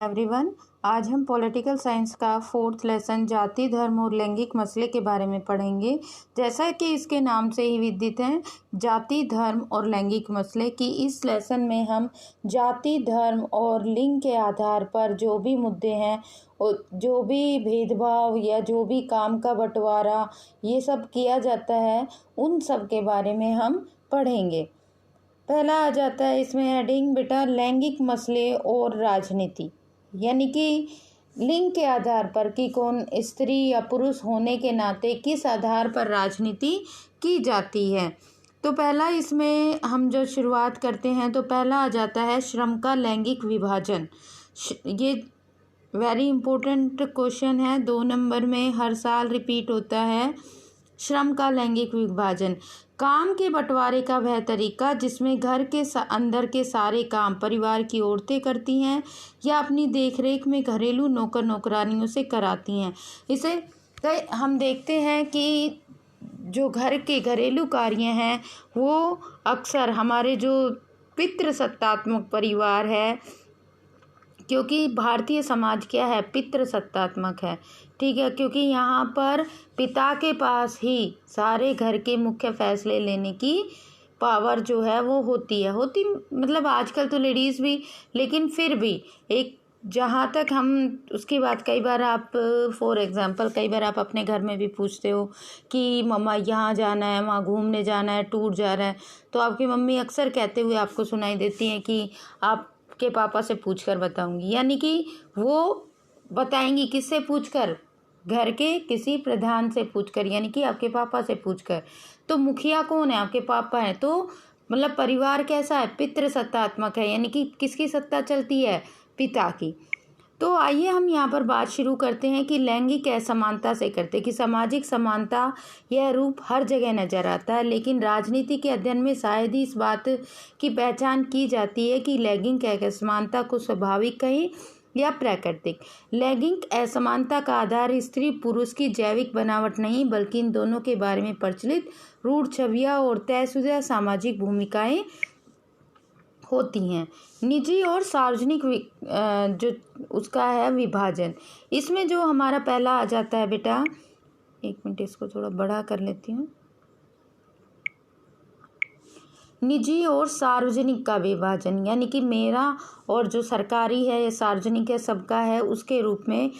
Everyone, आज हम political science का 4th लेसन जाति धर्म और लैंगिक मसले के बारे में पढ़ेंगे। जैसा कि इसके नाम से ही विदित है, जाति धर्म और लैंगिक मसले की इस लेसन में हम जाति धर्म और लिंग के आधार पर जो भी मुद्दे हैं और जो भी भेदभाव या जो भी काम का बंटवारा ये सब किया जाता है, उन सब के बारे में हम पढ़ेंगे। पहला आ जाता है इसमें हेडिंग बेटा, लैंगिक मसले और राजनीति, यानी कि लिंग के आधार पर कि कौन स्त्री या पुरुष होने के नाते किस आधार पर राजनीति की जाती है। तो पहला इसमें हम जो शुरुआत करते हैं तो पहला आ जाता है श्रम का लैंगिक विभाजन। ये वेरी इम्पोर्टेंट क्वेश्चन है, 2 नंबर में हर साल रिपीट होता है। श्रम का लैंगिक विभाजन, काम के बंटवारे का वह तरीका जिसमें घर के अंदर के सारे काम परिवार की औरतें करती हैं या अपनी देखरेख में घरेलू नौकर नौकरानियों से कराती हैं। इसे हम देखते हैं कि जो घर के घरेलू कार्य हैं वो अक्सर हमारे जो पितृसत्तात्मक परिवार है, क्योंकि भारतीय समाज क्या है, पितृसत्तात्मक है, ठीक है, क्योंकि यहाँ पर पिता के पास ही सारे घर के मुख्य फैसले लेने की पावर जो है वो होती मतलब आजकल तो लेडीज़ भी, लेकिन फिर भी एक जहाँ तक हम उसकी बात, कई बार आप फॉर एग्जांपल कई बार आप अपने घर में भी पूछते हो कि मम्मा यहाँ जाना है, वहाँ घूमने जाना है, टूर जा रहा है, तो आपकी मम्मी अक्सर कहते हुए आपको सुनाई देती हैं कि आप के पापा से पूछकर बताऊंगी, यानी कि वो बताएंगी किससे पूछकर, घर के किसी प्रधान से पूछकर, यानी कि आपके पापा से पूछकर। तो मुखिया कौन है, आपके पापा हैं। तो मतलब परिवार कैसा है, पितृसत्तात्मक है, यानी कि किसकी सत्ता चलती है, पिता की। तो आइए हम यहाँ पर बात शुरू करते हैं कि लैंगिक असमानता से करते कि सामाजिक समानता यह रूप हर जगह नजर आता है, लेकिन राजनीति के अध्ययन में शायद ही इस बात की पहचान की जाती है कि लैंगिक असमानता को स्वाभाविक कहें या प्राकृतिक। लैंगिक असमानता का आधार स्त्री पुरुष की जैविक बनावट नहीं, बल्कि इन दोनों के बारे में प्रचलित रूढ़ छवियां और तयशुदा सामाजिक भूमिकाएं होती हैं। निजी और सार्वजनिक जो उसका है विभाजन, इसमें जो हमारा पहला आ जाता है बेटा, 1 मिनट इसको थोड़ा बड़ा कर लेती हूँ, निजी और सार्वजनिक का विभाजन, यानी कि मेरा और जो सरकारी है या सार्वजनिक है सबका है, उसके रूप में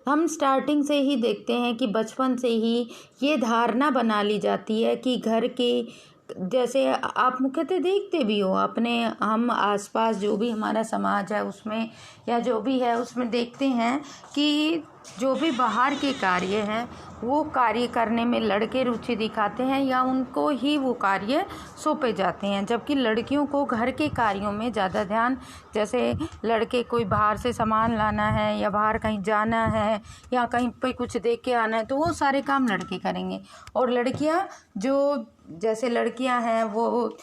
हम स्टार्टिंग से ही देखते हैं कि बचपन से ही ये धारणा बना ली जाती है कि घर के, जैसे आप मुख्यतः देखते भी हो अपने, हम आसपास जो भी हमारा समाज है उसमें या जो भी है उसमें देखते हैं कि जो भी बाहर के कार्य हैं वो कार्य करने में लड़के रुचि दिखाते हैं या उनको ही वो कार्य सौंपे जाते हैं, जबकि लड़कियों को घर के कार्यों में ज़्यादा ध्यान, जैसे लड़के कोई बाहर से सामान लाना है या बाहर कहीं जाना है या कहीं पे कुछ देख के आना है तो वो सारे काम लड़के करेंगे, और लड़कियां जो, जैसे लड़कियां हैं वो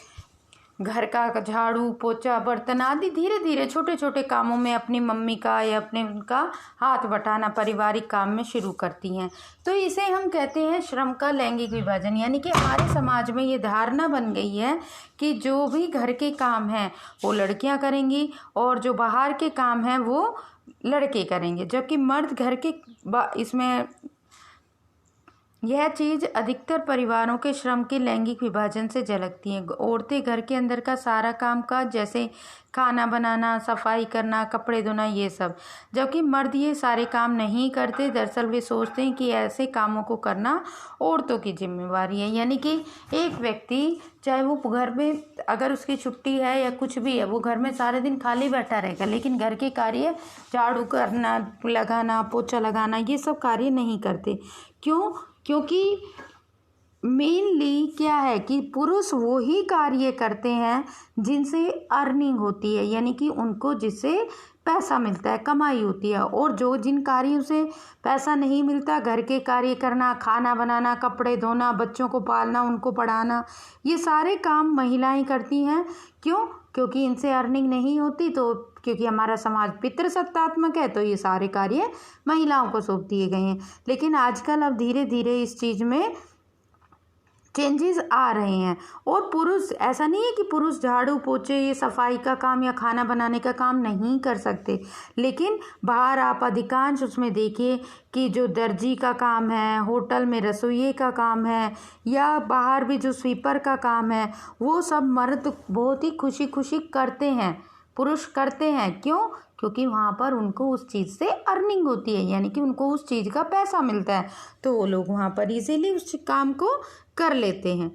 घर का झाड़ू पोछा बर्तन आदि धीरे धीरे छोटे छोटे कामों में अपनी मम्मी का या अपने उनका हाथ बटाना पारिवारिक काम में शुरू करती हैं। तो इसे हम कहते हैं श्रम का लैंगिक विभाजन, यानी कि हमारे समाज में ये धारणा बन गई है कि जो भी घर के काम हैं वो लड़कियां करेंगी और जो बाहर के काम हैं वो लड़के करेंगे, जबकि मर्द घर के इसमें यह चीज़ अधिकतर परिवारों के श्रम के लैंगिक विभाजन से झलकती हैं। औरतें घर के अंदर का सारा काम काज, जैसे खाना बनाना, सफाई करना, कपड़े धोना, ये सब, जबकि मर्द ये सारे काम नहीं करते। दरअसल वे सोचते हैं कि ऐसे कामों को करना औरतों की जिम्मेवारी है, यानी कि एक व्यक्ति चाहे वो घर में अगर उसकी छुट्टी है या कुछ भी है, वो घर में सारे दिन खाली बैठा रहेगा, लेकिन घर के कार्य झाड़ू करना, लगाना, पोछा लगाना, ये सब कार्य नहीं करते। क्यों? क्योंकि मेनली क्या है कि पुरुष वो ही कार्य करते हैं जिनसे अर्निंग होती है, यानी कि उनको जिससे पैसा मिलता है, कमाई होती है, और जो जिन कार्यों से पैसा नहीं मिलता, घर के कार्य करना, खाना बनाना, कपड़े धोना, बच्चों को पालना, उनको पढ़ाना, ये सारे काम महिलाएं करती हैं। क्यों? क्योंकि इनसे अर्निंग नहीं होती, तो क्योंकि हमारा समाज पितृसत्तात्मक है तो ये सारे कार्य महिलाओं को सौंप दिए गए हैं। लेकिन आजकल अब धीरे धीरे इस चीज़ में चेंजेस आ रहे हैं। और पुरुष, ऐसा नहीं है कि पुरुष झाड़ू पोछे, ये सफाई का काम या खाना बनाने का काम नहीं कर सकते, लेकिन बाहर आप अधिकांश उसमें देखिए कि जो दर्जी का काम है, होटल में रसोइये का काम है, या बाहर भी जो स्वीपर का काम है, वो सब मर्द बहुत ही खुशी खुशी करते हैं, पुरुष करते हैं। क्यों? क्योंकि वहाँ पर उनको उस चीज़ से अर्निंग होती है, यानी कि उनको उस चीज़ का पैसा मिलता है, तो वो लोग वहाँ पर इजीली उस काम को कर लेते हैं।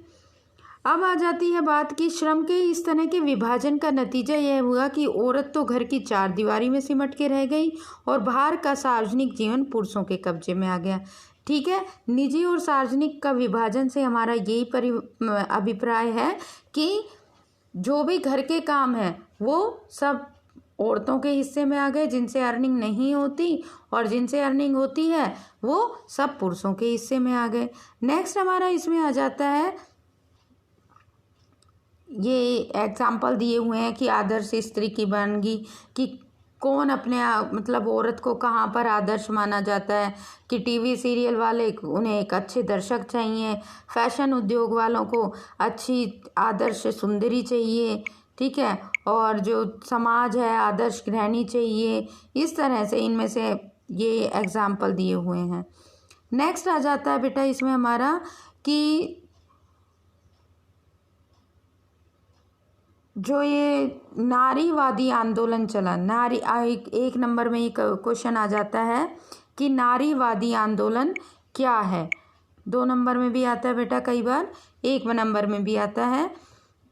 अब आ जाती है बात कि श्रम के इस तरह के विभाजन का नतीजा यह हुआ कि औरत तो घर की चार दीवारी में सिमट के रह गई और बाहर का सार्वजनिक जीवन पुरुषों के कब्जे में आ गया। ठीक है, निजी और सार्वजनिक का विभाजन से हमारा यही अभिप्राय है कि जो भी घर के काम है वो सब औरतों के हिस्से में आ गए, जिनसे अर्निंग नहीं होती, और जिनसे अर्निंग होती है वो सब पुरुषों के हिस्से में आ गए। नेक्स्ट हमारा इसमें आ जाता है, ये एग्जाम्पल दिए हुए हैं कि आदर्श स्त्री की बनगी, कि कौन अपने मतलब औरत को कहाँ पर आदर्श माना जाता है, कि टीवी सीरियल वाले उन्हें एक अच्छे दर्शक चाहिए, फैशन उद्योग वालों को अच्छी आदर्श सुंदरी चाहिए, ठीक है, और जो समाज है आदर्श गृहिणी चाहिए। इस तरह से इनमें से ये एग्जाम्पल दिए हुए हैं। नेक्स्ट आ जाता है बेटा इसमें हमारा कि जो ये नारीवादी आंदोलन चला, एक नंबर में एक क्वेश्चन आ जाता है कि नारीवादी आंदोलन क्या है। 2 नंबर में भी आता है बेटा, कई बार 1 नंबर में भी आता है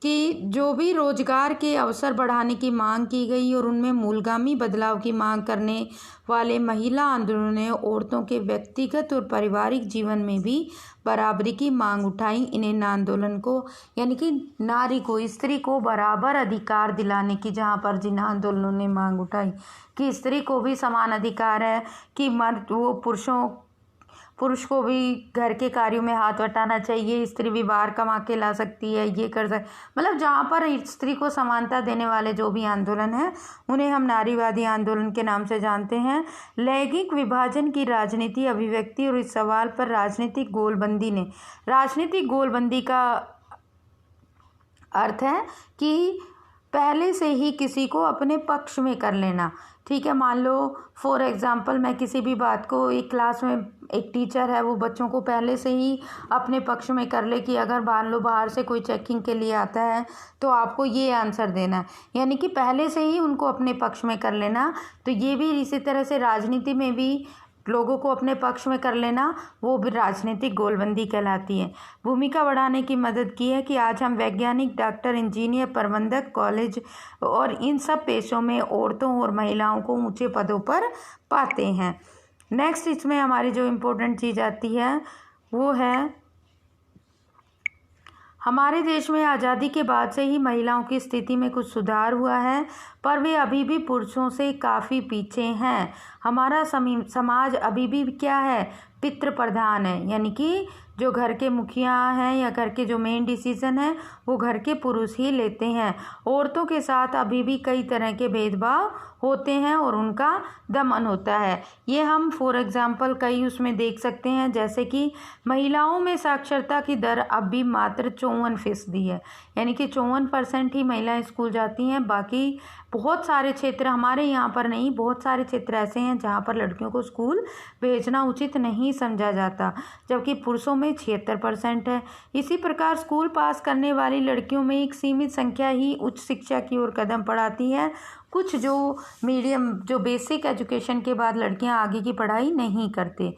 कि जो भी रोजगार के अवसर बढ़ाने की मांग की गई और उनमें मूलगामी बदलाव की मांग करने वाले महिला आंदोलनों ने औरतों के व्यक्तिगत और पारिवारिक जीवन में भी बराबरी की मांग उठाई। इन्हें आंदोलन को, यानी कि नारी को, स्त्री को बराबर अधिकार दिलाने की, जहाँ पर जिन आंदोलनों ने मांग उठाई कि स्त्री को भी समान अधिकार है, कि मर्द वो पुरुष को भी घर के कार्यों में हाथ बटाना चाहिए, स्त्री भी बाहर कमा के ला सकती है, ये कर सकती, मतलब जहाँ पर स्त्री को समानता देने वाले जो भी आंदोलन है उन्हें हम नारीवादी आंदोलन के नाम से जानते हैं। लैंगिक विभाजन की राजनीति अभिव्यक्ति और इस सवाल पर राजनीतिक गोलबंदी का अर्थ है कि पहले से ही किसी को अपने पक्ष में कर लेना। ठीक है, मान लो फॉर एग्जांपल मैं किसी भी बात को, एक क्लास में एक टीचर है वो बच्चों को पहले से ही अपने पक्ष में कर ले कि अगर मान लो बाहर से कोई चेकिंग के लिए आता है तो आपको ये आंसर देना है, यानी कि पहले से ही उनको अपने पक्ष में कर लेना। तो ये भी इसी तरह से राजनीति में भी लोगों को अपने पक्ष में कर लेना, वो भी राजनीतिक गोलबंदी कहलाती है। भूमिका बढ़ाने की मदद की है कि आज हम वैज्ञानिक, डॉक्टर, इंजीनियर, प्रबंधक, कॉलेज और इन सब पेशों में औरतों और महिलाओं को ऊंचे पदों पर पाते हैं। नेक्स्ट इसमें हमारी जो इम्पोर्टेंट चीज़ आती है वो है, हमारे देश में आज़ादी के बाद से ही महिलाओं की स्थिति में कुछ सुधार हुआ है, पर वे अभी भी पुरुषों से काफ़ी पीछे हैं। हमारा समाज अभी भी क्या है, पितृ प्रधान है, यानी कि जो घर के मुखिया हैं या घर के जो मेन डिसीजन है वो घर के पुरुष ही लेते हैं। औरतों के साथ अभी भी कई तरह के भेदभाव होते हैं और उनका दमन होता है। ये हम फॉर एग्जांपल कई उसमें देख सकते हैं, जैसे कि महिलाओं में साक्षरता की दर अब भी मात्र 54% है, यानी कि 54% ही महिलाएं स्कूल जाती हैं। बाकी बहुत सारे क्षेत्र, हमारे यहाँ पर नहीं, बहुत सारे क्षेत्र ऐसे हैं जहाँ पर लड़कियों को स्कूल भेजना उचित नहीं समझा जाता, जबकि पुरुषों में 76% है। इसी प्रकार स्कूल पास करने वाली लड़कियों में एक सीमित संख्या ही उच्च शिक्षा की ओर कदम बढ़ाती है। कुछ जो मीडियम, जो बेसिक एजुकेशन के बाद लड़कियां आगे की पढ़ाई नहीं करते।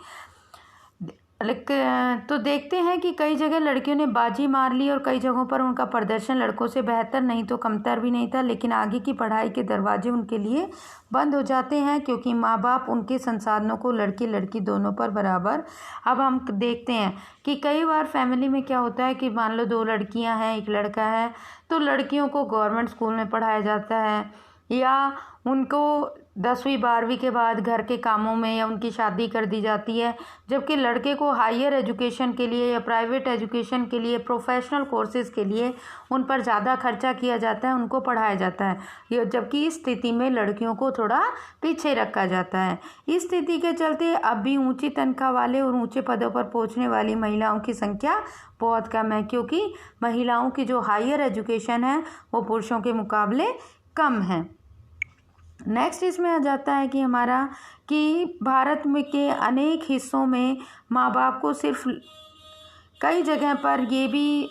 तो देखते हैं कि कई जगह लड़कियों ने बाजी मार ली और कई जगहों पर उनका प्रदर्शन लड़कों से बेहतर नहीं तो कमतर भी नहीं था, लेकिन आगे की पढ़ाई के दरवाजे उनके लिए बंद हो जाते हैं क्योंकि माँ बाप उनके संसाधनों को लड़की लड़की दोनों पर बराबर। अब हम देखते हैं कि कई बार फैमिली में क्या होता है कि मान लो 2 लड़कियाँ हैं, 1 लड़का है, तो लड़कियों को गवर्नमेंट स्कूल में पढ़ाया जाता है या उनको 10वीं 12वीं के बाद घर के कामों में या उनकी शादी कर दी जाती है, जबकि लड़के को हायर एजुकेशन के लिए या प्राइवेट एजुकेशन के लिए, प्रोफेशनल कोर्सेज के लिए उन पर ज़्यादा खर्चा किया जाता है, उनको पढ़ाया जाता है। ये जबकि इस स्थिति में लड़कियों को थोड़ा पीछे रखा जाता है। इस स्थिति के चलते अब भी ऊंची तनख्वाह वाले और ऊंचे पदों पर पहुंचने वाली महिलाओं की संख्या बहुत कम है, क्योंकि महिलाओं की जो हायर एजुकेशन है वो पुरुषों के मुकाबले कम है। नेक्स्ट इसमें आ जाता है कि हमारा कि भारत में के अनेक हिस्सों में माँ बाप को सिर्फ, कई जगह पर ये भी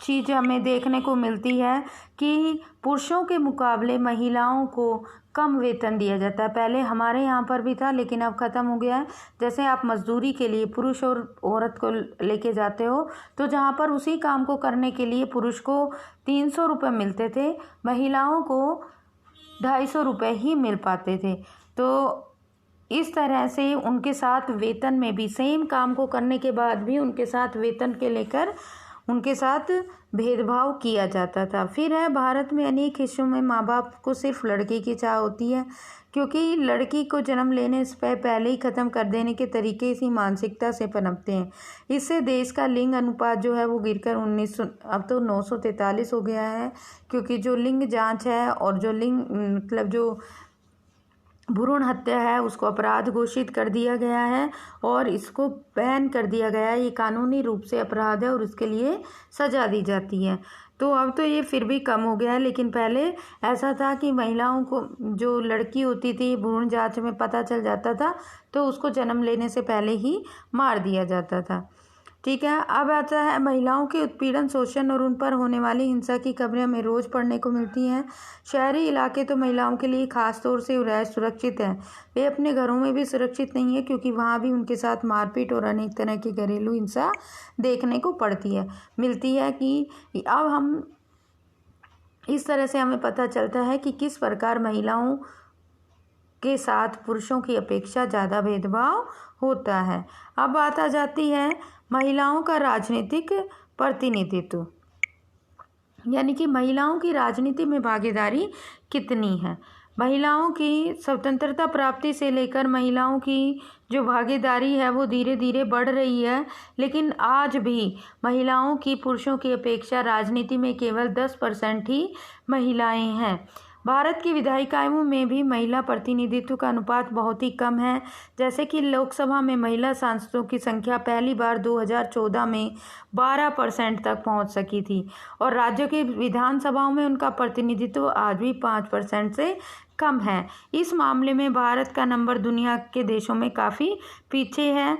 चीज़ हमें देखने को मिलती है कि पुरुषों के मुकाबले महिलाओं को कम वेतन दिया जाता है। पहले हमारे यहाँ पर भी था, लेकिन अब ख़त्म हो गया है। जैसे आप मजदूरी के लिए पुरुष और औरत को लेके जाते हो, तो जहाँ पर उसी काम को करने के लिए पुरुष को 300 रुपये मिलते थे, महिलाओं को 250 रुपये ही मिल पाते थे। तो इस तरह से उनके साथ वेतन में भी, सेम काम को करने के बाद भी उनके साथ वेतन के लेकर उनके साथ भेदभाव किया जाता था। फिर है, भारत में अनेक हिस्सों में माँ बाप को सिर्फ लड़के की चाह होती है, क्योंकि लड़की को जन्म लेने से पहले ही ख़त्म कर देने के तरीके इसी मानसिकता से पनपते हैं। इससे देश का लिंग अनुपात जो है वो गिरकर अब तो 943 हो गया है, क्योंकि जो लिंग जांच है और जो लिंग मतलब जो भ्रूण हत्या है उसको अपराध घोषित कर दिया गया है और इसको बैन कर दिया गया है। ये कानूनी रूप से अपराध है और इसके लिए सज़ा दी जाती है। तो अब तो ये फिर भी कम हो गया है, लेकिन पहले ऐसा था कि महिलाओं को, जो लड़की होती थी, भ्रूण जांच में पता चल जाता था तो उसको जन्म लेने से पहले ही मार दिया जाता था। ठीक है, अब आता है महिलाओं के उत्पीड़न, शोषण और उन पर होने वाली हिंसा की खबरें हमें रोज़ पढ़ने को मिलती हैं। शहरी इलाके तो महिलाओं के लिए ख़ास तौर से रहस्य सुरक्षित हैं। वे अपने घरों में भी सुरक्षित नहीं है, क्योंकि वहाँ भी उनके साथ मारपीट और अनेक तरह की घरेलू हिंसा देखने को मिलती है। कि अब हम इस तरह से हमें पता चलता है कि किस प्रकार महिलाओं के साथ पुरुषों की अपेक्षा ज़्यादा भेदभाव होता है। अब बात आ जाती है महिलाओं का राजनीतिक प्रतिनिधित्व, यानी कि महिलाओं की राजनीति में भागीदारी कितनी है। महिलाओं की स्वतंत्रता प्राप्ति से लेकर महिलाओं की जो भागीदारी है वो धीरे धीरे बढ़ रही है, लेकिन आज भी महिलाओं की पुरुषों की अपेक्षा राजनीति में केवल 10% ही महिलाएं हैं। भारत की विधायिकाओं में भी महिला प्रतिनिधित्व का अनुपात बहुत ही कम है। जैसे कि लोकसभा में महिला सांसदों की संख्या पहली बार 2014 में 12% तक पहुंच सकी थी और राज्यों की विधानसभाओं में उनका प्रतिनिधित्व आज भी 5% से कम है। इस मामले में भारत का नंबर दुनिया के देशों में काफ़ी पीछे है।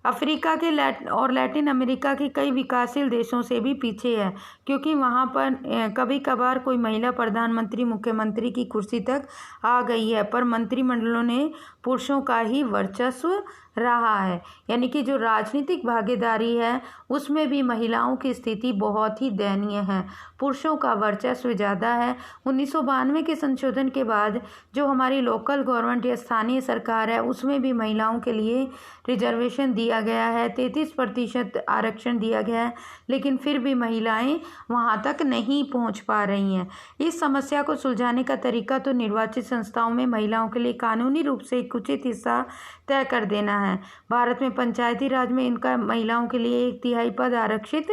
अफ्रीका के और लैटिन अमेरिका के कई विकासशील देशों से भी पीछे है, क्योंकि वहाँ पर कभी कभार कोई महिला प्रधानमंत्री, मुख्यमंत्री की कुर्सी तक आ गई है, पर मंत्रिमंडलों ने पुरुषों का ही वर्चस्व रहा है। यानी कि जो राजनीतिक भागीदारी है उसमें भी महिलाओं की स्थिति बहुत ही दयनीय है, पुरुषों का वर्चस्व ज़्यादा है। 1992 के संशोधन के बाद जो हमारी लोकल गवर्नमेंट या स्थानीय सरकार है उसमें भी महिलाओं के लिए रिजर्वेशन दिया गया है, 33% आरक्षण दिया गया है, लेकिन फिर भी महिलाएं वहां तक नहीं पहुंच पा रही हैं। इस समस्या को सुलझाने का तरीका तो निर्वाचित संस्थाओं में महिलाओं के लिए कानूनी रूप से एक उचित हिस्सा तय कर देना है। भारत में पंचायती राज में इनका महिलाओं के लिए 1/3 पद आरक्षित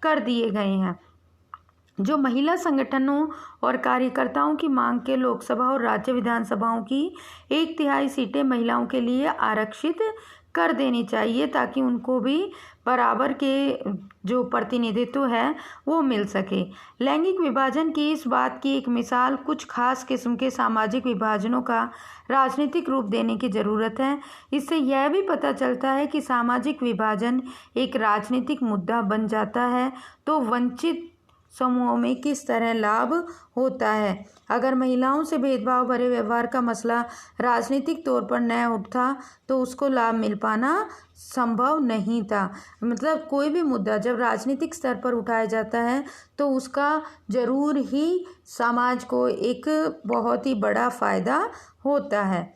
कर दिए गए हैं। जो महिला संगठनों और कार्यकर्ताओं की मांग के लोकसभा और राज्य विधानसभाओं की 1/3 सीटें महिलाओं के लिए आरक्षित कर देनी चाहिए, ताकि उनको भी बराबर के जो प्रतिनिधित्व है वो मिल सके। लैंगिक विभाजन की इस बात की एक मिसाल कुछ खास किस्म के सामाजिक विभाजनों का राजनीतिक रूप देने की ज़रूरत है। इससे यह भी पता चलता है कि सामाजिक विभाजन एक राजनीतिक मुद्दा बन जाता है तो वंचित समूहों में किस तरह लाभ होता है। अगर महिलाओं से भेदभाव भरे व्यवहार का मसला राजनीतिक तौर पर न उठता तो उसको लाभ मिल पाना संभव नहीं था। मतलब कोई भी मुद्दा जब राजनीतिक स्तर पर उठाया जाता है तो उसका जरूर ही समाज को एक बहुत ही बड़ा फ़ायदा होता है।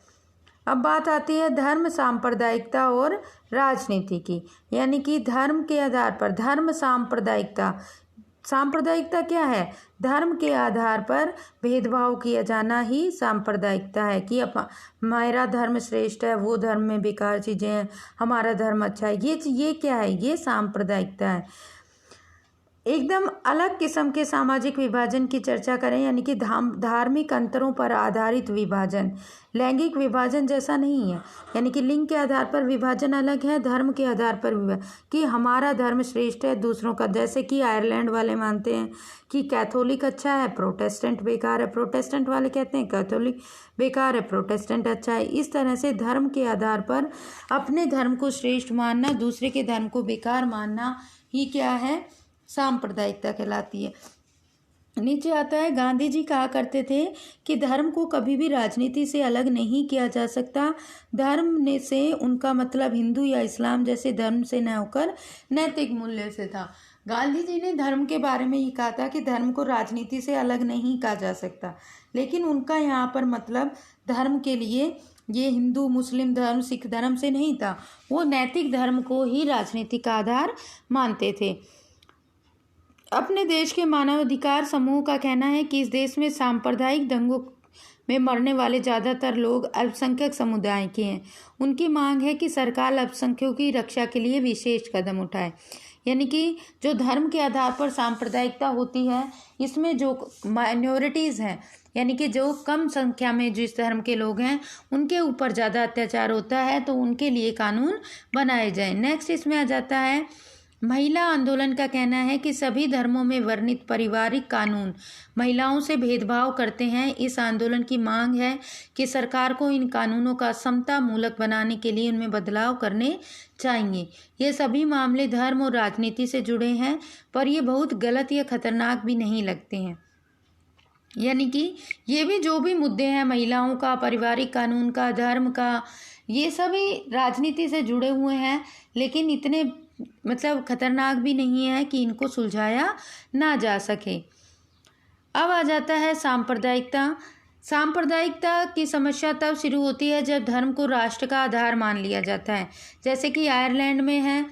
अब बात आती है धर्म, सांप्रदायिकता और राजनीति की, यानी कि धर्म के आधार पर धर्म सांप्रदायिकता सांप्रदायिकता क्या है? धर्म के आधार पर भेदभाव किया जाना ही सांप्रदायिकता है कि मेरा धर्म श्रेष्ठ है, वो धर्म में बेकार चीज़ें हैं, हमारा धर्म अच्छा है। ये क्या है? ये सांप्रदायिकता है। एकदम अलग किस्म के सामाजिक विभाजन की चर्चा करें, यानी कि धार्मिक अंतरों पर आधारित विभाजन। लैंगिक विभाजन जैसा नहीं है, यानी कि लिंग के आधार पर विभाजन अलग है, धर्म के आधार पर विभाजन कि हमारा धर्म श्रेष्ठ है दूसरों का। जैसे कि आयरलैंड वाले मानते हैं कि कैथोलिक अच्छा है, प्रोटेस्टेंट बेकार है। प्रोटेस्टेंट वाले कहते हैं कैथोलिक बेकार है, प्रोटेस्टेंट अच्छा है। इस तरह से धर्म के आधार पर अपने धर्म को श्रेष्ठ मानना, दूसरे के धर्म को बेकार मानना ही क्या है? सांप्रदायिकता कहलाती है। नीचे आता है, गांधी जी कहा करते थे कि धर्म को कभी भी राजनीति से अलग नहीं किया जा सकता। धर्म से उनका मतलब हिंदू या इस्लाम जैसे धर्म से न होकर नैतिक मूल्य से था। गांधी जी ने धर्म के बारे में ये कहा था कि धर्म को राजनीति से अलग नहीं कहा जा सकता, लेकिन उनका यहाँ पर मतलब धर्म के लिए ये हिंदू, मुस्लिम धर्म, सिख धर्म से नहीं था। वो नैतिक धर्म को ही राजनीतिक आधार मानते थे। अपने देश के मानवाधिकार समूह का कहना है कि इस देश में सांप्रदायिक दंगों में मरने वाले ज़्यादातर लोग अल्पसंख्यक समुदाय के हैं। उनकी मांग है कि सरकार अल्पसंख्यकों की रक्षा के लिए विशेष कदम उठाए। यानी कि जो धर्म के आधार पर सांप्रदायिकता होती है, इसमें जो माइनॉरिटीज़ हैं, यानी कि जो कम संख्या में जिस धर्म के लोग हैं, उनके ऊपर ज़्यादा अत्याचार होता है, तो उनके लिए कानून बनाए जाए। नेक्स्ट इसमें आ जाता है, महिला आंदोलन का कहना है कि सभी धर्मों में वर्णित पारिवारिक कानून महिलाओं से भेदभाव करते हैं। इस आंदोलन की मांग है कि सरकार को इन कानूनों का समता मूलक बनाने के लिए उनमें बदलाव करने चाहिए। ये सभी मामले धर्म और राजनीति से जुड़े हैं, पर ये बहुत गलत या खतरनाक भी नहीं लगते हैं। यानी कि ये भी जो भी मुद्दे हैं, महिलाओं का, पारिवारिक कानून का, धर्म का, ये सभी राजनीति से जुड़े हुए हैं, लेकिन इतने मतलब खतरनाक भी नहीं है कि इनको सुलझाया ना जा सके। अब आ जाता है सांप्रदायिकता। सांप्रदायिकता की समस्या तब शुरू होती है जब धर्म को राष्ट्र का आधार मान लिया जाता है। जैसे कि आयरलैंड में है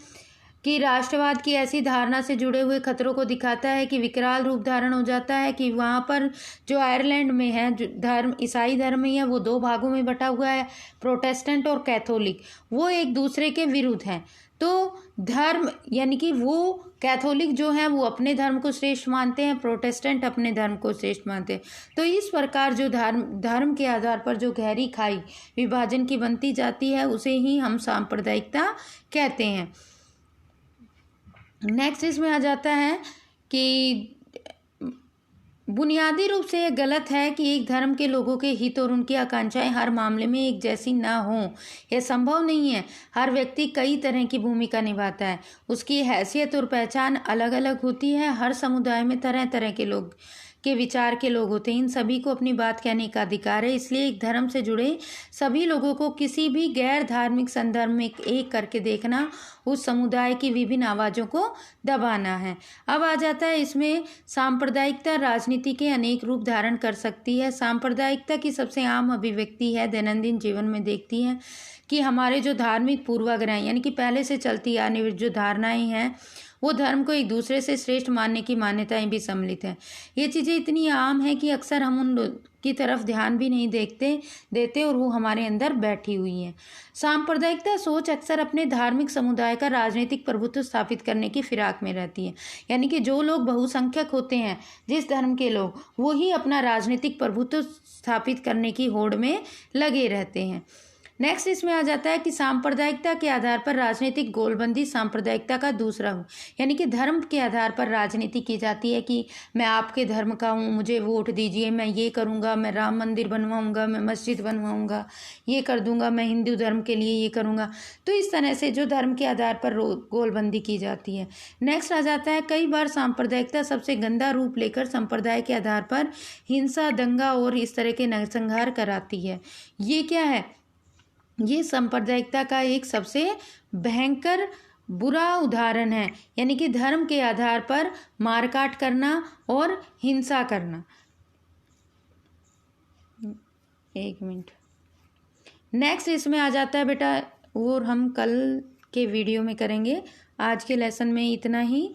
कि राष्ट्रवाद की ऐसी धारणा से जुड़े हुए खतरों को दिखाता है कि विकराल रूप धारण हो जाता है कि वहाँ पर जो आयरलैंड में है, जो धर्म ईसाई धर्म ही है, वो दो भागों में बटा हुआ है, प्रोटेस्टेंट और कैथोलिक। वो एक दूसरे के विरुद्ध हैं। तो धर्म यानी कि वो कैथोलिक जो हैं वो अपने धर्म को श्रेष्ठ मानते हैं, प्रोटेस्टेंट अपने धर्म को श्रेष्ठ मानते हैं। तो इस प्रकार जो धर्म के आधार पर जो गहरी खाई विभाजन की बनती जाती है, उसे ही हम सांप्रदायिकता कहते हैं। नेक्स्ट इसमें आ जाता है कि बुनियादी रूप से यह गलत है कि एक धर्म के लोगों के हित और उनकी आकांक्षाएं हर मामले में एक जैसी ना हों। यह संभव नहीं है। हर व्यक्ति कई तरह की भूमिका निभाता है, उसकी हैसियत और पहचान अलग अलग होती है। हर समुदाय में तरह तरह के लोग के विचार के लोग होते हैं। इन सभी को अपनी बात कहने का अधिकार है। इसलिए एक धर्म से जुड़े सभी लोगों को किसी भी गैर धार्मिक संदर्भ में एक करके देखना, उस समुदाय की विभिन्न आवाज़ों को दबाना है। अब आ जाता है इसमें सांप्रदायिकता राजनीति के अनेक रूप धारण कर सकती है। सांप्रदायिकता की सबसे आम अभिव्यक्ति है दैनंदिन जीवन में देखती है कि हमारे जो धार्मिक पूर्वाग्रह यानी कि पहले से चलती आने वाली जो धारणाएं हैं, वो धर्म को एक दूसरे से श्रेष्ठ मानने की मान्यताएं भी सम्मिलित हैं। ये चीज़ें इतनी आम हैं कि अक्सर हम उन की तरफ ध्यान भी नहीं देते और वो हमारे अंदर बैठी हुई हैं। सांप्रदायिकता सोच अक्सर अपने धार्मिक समुदाय का राजनीतिक प्रभुत्व स्थापित करने की फिराक में रहती है। यानी कि जो लोग बहुसंख्यक होते हैं, जिस धर्म के लोग, वो ही अपना राजनीतिक प्रभुत्व स्थापित करने की होड़ में लगे रहते हैं। नेक्स्ट इसमें आ जाता है कि सांप्रदायिकता के आधार पर राजनीतिक गोलबंदी सांप्रदायिकता का दूसरा रूप, यानी कि धर्म के आधार पर राजनीति की जाती है कि मैं आपके धर्म का हूँ, मुझे वोट दीजिए, मैं ये करूँगा, मैं राम मंदिर बनवाऊँगा, मैं मस्जिद बनवाऊँगा, ये कर दूँगा, मैं हिंदू धर्म के लिए ये करूँगा। तो इस तरह से जो धर्म के आधार पर गोलबंदी की जाती है। नेक्स्ट आ जाता है, कई बार सांप्रदायिकता सबसे गंदा रूप लेकर संप्रदाय के आधार पर हिंसा, दंगा और इस तरह के नरसंहार कराती है। ये क्या है? ये सांप्रदायिकता का एक सबसे भयंकर बुरा उदाहरण है, यानी कि धर्म के आधार पर मारकाट करना और हिंसा करना। एक मिनट, नेक्स्ट इसमें आ जाता है बेटा, और हम कल के वीडियो में करेंगे। आज के लेसन में इतना ही।